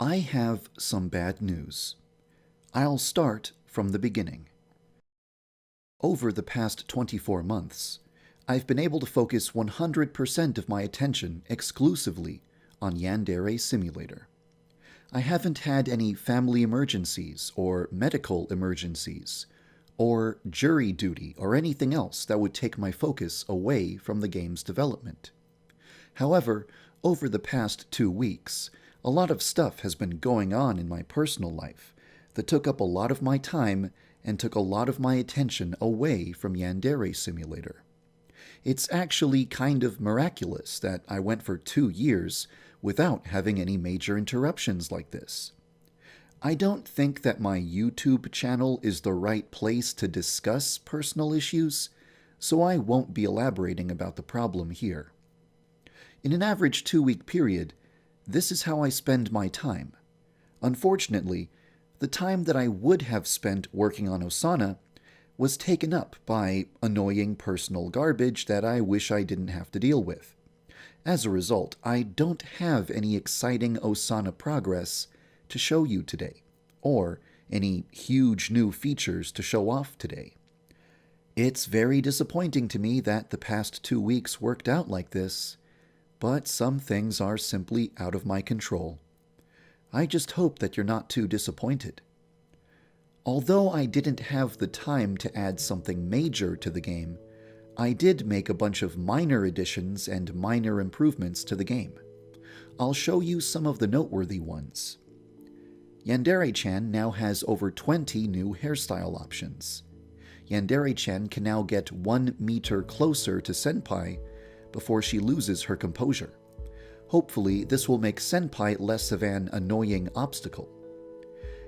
I have some bad news. I'll start from the beginning. Over the past 24 months, I've been able to focus 100% of my attention exclusively on Yandere Simulator. I haven't had any family emergencies or medical emergencies, or jury duty or anything else that would take my focus away from the game's development. However, over the past 2 weeks, a lot of stuff has been going on in my personal life that took up a lot of my time and took a lot of my attention away from Yandere Simulator. It's actually kind of miraculous that I went for 2 years without having any major interruptions like this. I don't think that my YouTube channel is the right place to discuss personal issues, so I won't be elaborating about the problem here. In an average 2-week period, this is how I spend my time. Unfortunately, the time that I would have spent working on Osana was taken up by annoying personal garbage that I wish I didn't have to deal with. As a result, I don't have any exciting Osana progress to show you today, or any huge new features to show off today. It's very disappointing to me that the past 2 weeks worked out like this, but some things are simply out of my control. I just hope that you're not too disappointed. Although I didn't have the time to add something major to the game, I did make a bunch of minor additions and minor improvements to the game. I'll show you some of the noteworthy ones. Yandere-chan now has over 20 new hairstyle options. Yandere-chan can now get 1 meter closer to Senpai before she loses her composure. Hopefully, this will make Senpai less of an annoying obstacle.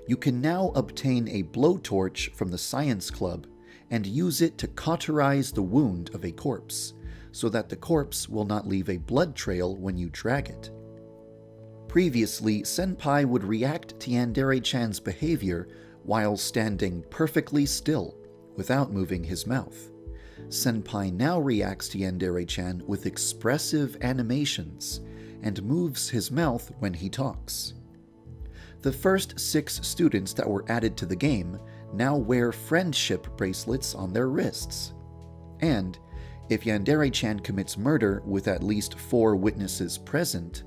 You can now obtain a blowtorch from the science club and use it to cauterize the wound of a corpse, so that the corpse will not leave a blood trail when you drag it. Previously, Senpai would react to Yandere-chan's behavior while standing perfectly still, without moving his mouth. Senpai now reacts to Yandere-chan with expressive animations and moves his mouth when he talks. The first 6 students that were added to the game now wear friendship bracelets on their wrists. And if Yandere-chan commits murder with at least 4 witnesses present,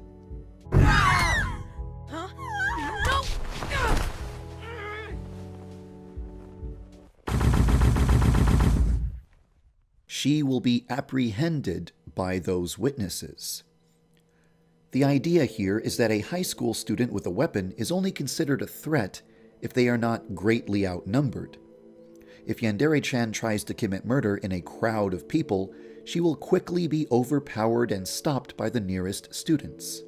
she will be apprehended by those witnesses. The idea here is that a high school student with a weapon is only considered a threat if they are not greatly outnumbered. If Yandere-chan tries to commit murder in a crowd of people, she will quickly be overpowered and stopped by the nearest students.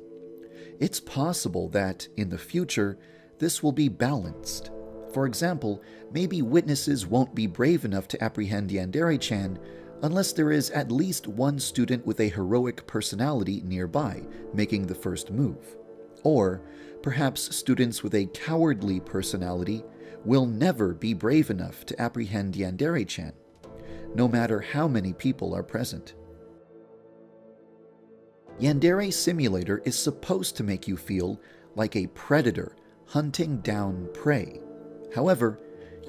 It's possible that, in the future, this will be balanced. For example, maybe witnesses won't be brave enough to apprehend Yandere-chan unless there is at least 1 student with a heroic personality nearby, making the first move. Or, perhaps students with a cowardly personality will never be brave enough to apprehend Yandere-chan, no matter how many people are present. Yandere Simulator is supposed to make you feel like a predator hunting down prey. However,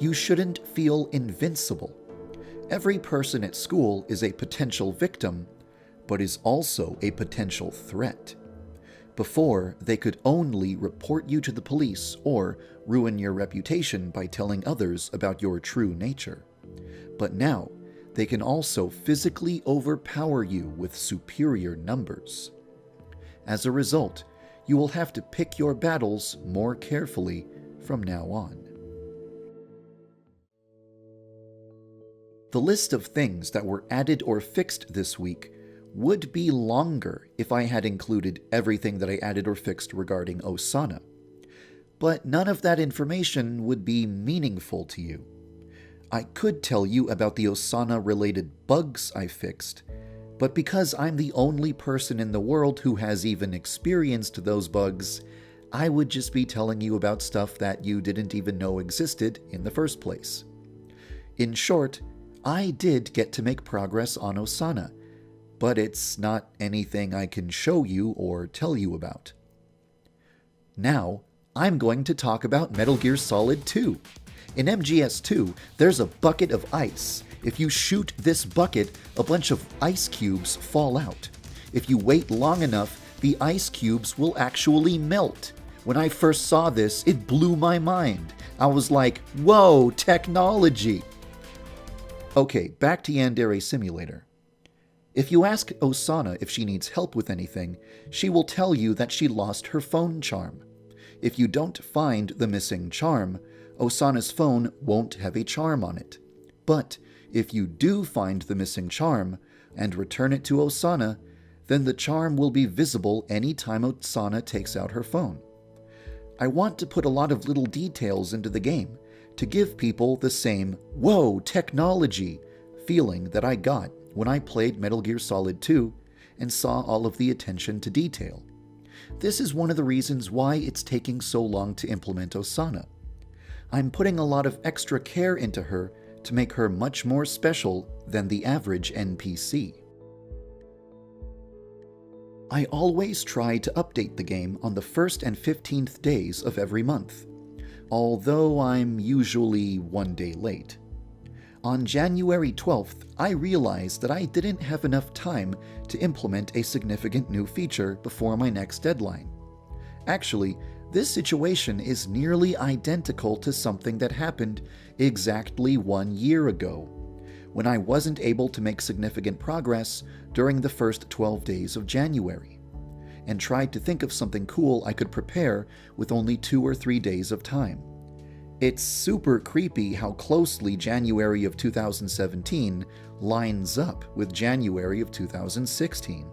you shouldn't feel invincible. Every person at school is a potential victim, but is also a potential threat. Before, they could only report you to the police or ruin your reputation by telling others about your true nature. But now, they can also physically overpower you with superior numbers. As a result, you will have to pick your battles more carefully from now on. The list of things that were added or fixed this week would be longer if I had included everything that I added or fixed regarding Osana. But none of that information would be meaningful to you. I could tell you about the Osana-related bugs I fixed, but because I'm the only person in the world who has even experienced those bugs, I would just be telling you about stuff that you didn't even know existed in the first place. In short, I did get to make progress on Osana, but it's not anything I can show you or tell you about. Now, I'm going to talk about Metal Gear Solid 2. In MGS2, there's a bucket of ice. If you shoot this bucket, a bunch of ice cubes fall out. If you wait long enough, the ice cubes will actually melt. When I first saw this, it blew my mind. I was like, whoa, technology! Okay, back to Yandere Simulator. If you ask Osana if she needs help with anything, she will tell you that she lost her phone charm. If you don't find the missing charm, Osana's phone won't have a charm on it. But if you do find the missing charm and return it to Osana, then the charm will be visible anytime Osana takes out her phone. I want to put a lot of little details into the game to give people the same "whoa, technology" feeling that I got when I played Metal Gear Solid 2 and saw all of the attention to detail. This is one of the reasons why it's taking so long to implement Osana. I'm putting a lot of extra care into her to make her much more special than the average NPC. I always try to update the game on the 1st and 15th days of every month, although I'm usually one day late. On January 12th, I realized that I didn't have enough time to implement a significant new feature before my next deadline. Actually, this situation is nearly identical to something that happened exactly 1 year ago, when I wasn't able to make significant progress during the first 12 days of January, and tried to think of something cool I could prepare with only 2 or 3 days of time. It's super creepy how closely January of 2017 lines up with January of 2016.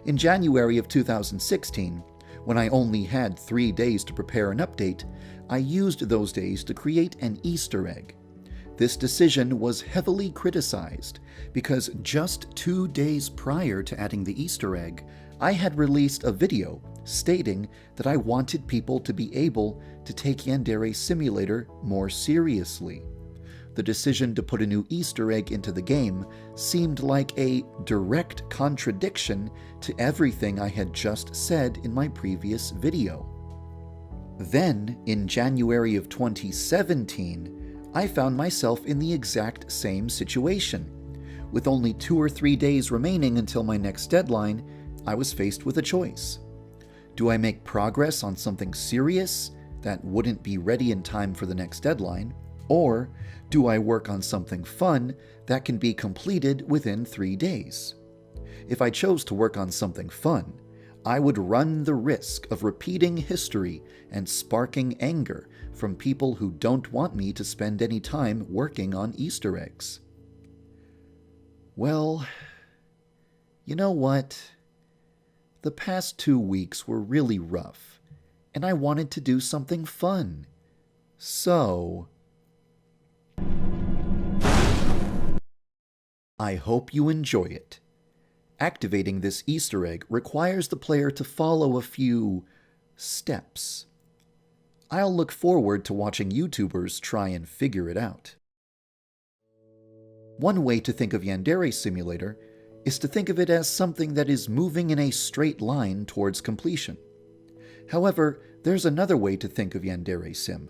In January of 2016, when I only had 3 days to prepare an update, I used those days to create an Easter egg. This decision was heavily criticized because just 2 days prior to adding the Easter egg, I had released a video stating that I wanted people to be able to take Yandere Simulator more seriously. The decision to put a new Easter egg into the game seemed like a direct contradiction to everything I had just said in my previous video. Then, in January of 2017, I found myself in the exact same situation. With only 2 or 3 days remaining until my next deadline, I was faced with a choice. Do I make progress on something serious that wouldn't be ready in time for the next deadline, or do I work on something fun that can be completed within 3 days? If I chose to work on something fun, I would run the risk of repeating history and sparking anger from people who don't want me to spend any time working on Easter eggs. Well, you know what? The past 2 weeks were really rough, and I wanted to do something fun. So I hope you enjoy it. Activating this Easter egg requires the player to follow a few steps. I'll look forward to watching YouTubers try and figure it out. One way to think of Yandere Simulator is to think of it as something that is moving in a straight line towards completion. However, there's another way to think of Yandere Sim.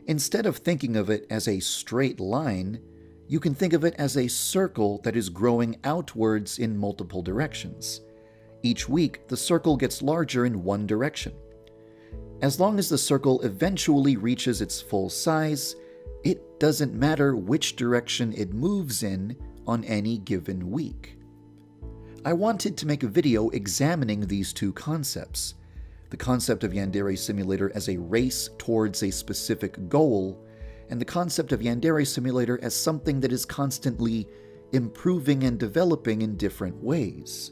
Instead of thinking of it as a straight line, you can think of it as a circle that is growing outwards in multiple directions. Each week, the circle gets larger in one direction. As long as the circle eventually reaches its full size, it doesn't matter which direction it moves in on any given week. I wanted to make a video examining these two concepts, the concept of Yandere Simulator as a race towards a specific goal, and the concept of Yandere Simulator as something that is constantly improving and developing in different ways.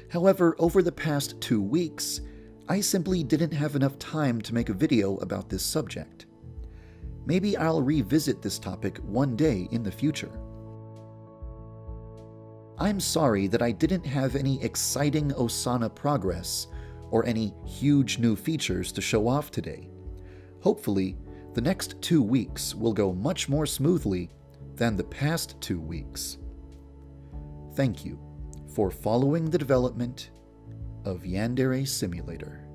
However, over the past 2 weeks, I simply didn't have enough time to make a video about this subject. Maybe I'll revisit this topic one day in the future. I'm sorry that I didn't have any exciting Osana progress or any huge new features to show off today. Hopefully, the next 2 weeks will go much more smoothly than the past 2 weeks. Thank you for following the development of Yandere Simulator.